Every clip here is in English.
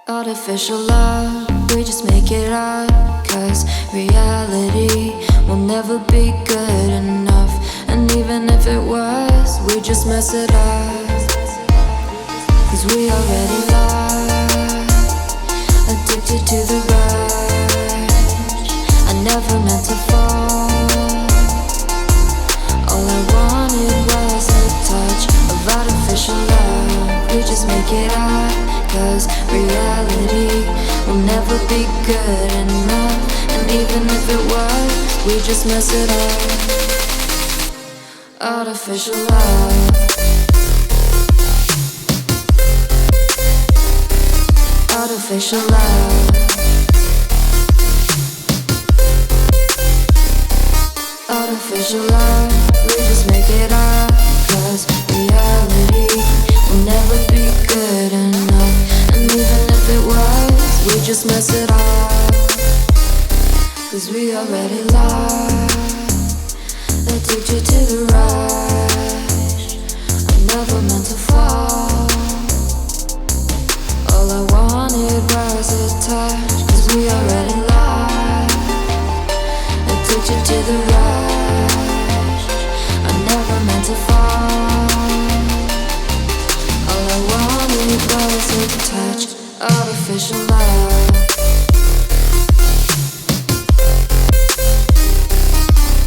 Artificial love, we just make it up. Cause reality will never be good enough. And even if it was, we just mess it up. Cause we already lost, addicted to the rush. I never meant to fall. All I wanted was a touch of artificial love. We just make it up. Cause reality will never be good enough. And even if it was, we just mess it up. Artificial love. Artificial love. Artificial love. We just make it up. Cause reality will never be good enough. And even if it was, we just mess it up. Cause we already lost, addicted to the rush. I never meant to fall. All I wanted was a touch. Cause we already lost, addicted to the rush. I never meant to fall. All I wanted was a touch. Artificial love.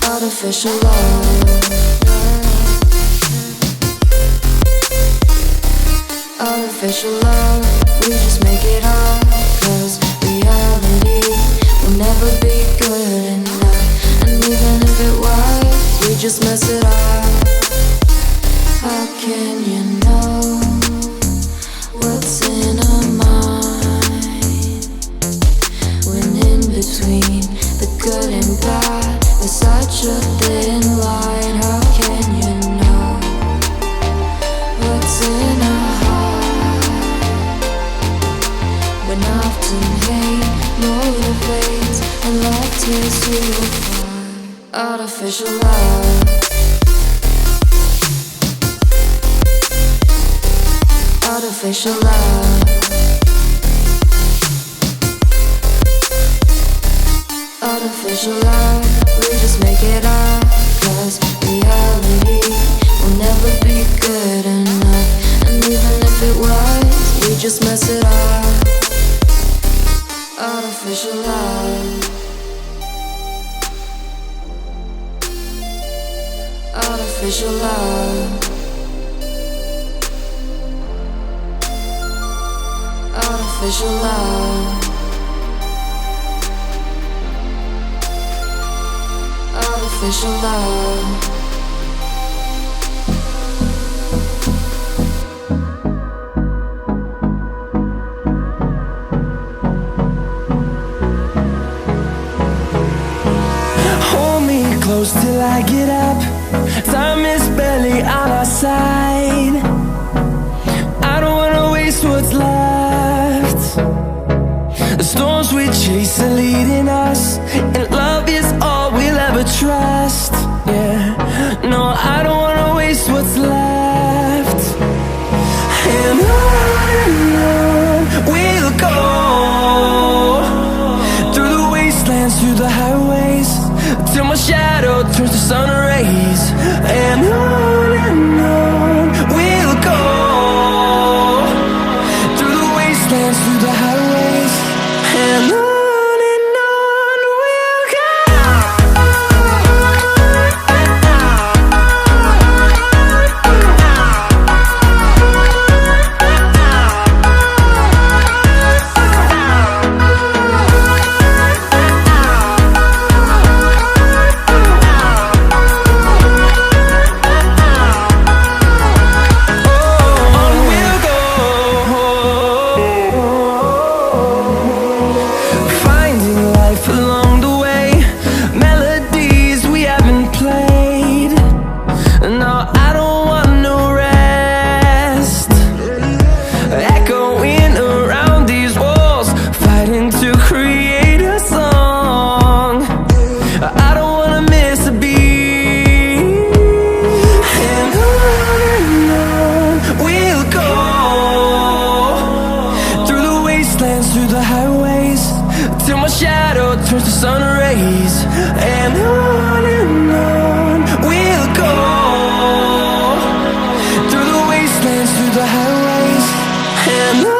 Artificial love. Artificial love. We just make it up. Cause reality will never be good enough. And even if it was, we just mess it up. How can you know what's in our mind when in between the good and bad there's such a thin line? How can you know what's in our heart when often hate motivates and love tears you apart? Artificial love. Artificial love. Artificial love. We just make it up. Cause reality will never be good enough. And even if it was, we just mess it up. Artificial love. Artificial love. Artificial love. Artificial love. Hold me close till I get up. Time is barely on our side. I don't wanna waste what's left. The storms we chase are leading us, and love is all we'll ever trust. Yeah, no, I don't wanna waste what's left. And on we'll go, through the wastelands, through the highways, till my shadow turns to sun rays. And on we'll go, through the wastelands, through the highways. And on we'll go. till my shadow turns to sun rays. And on we'll go, through the wastelands, through the highways, and on.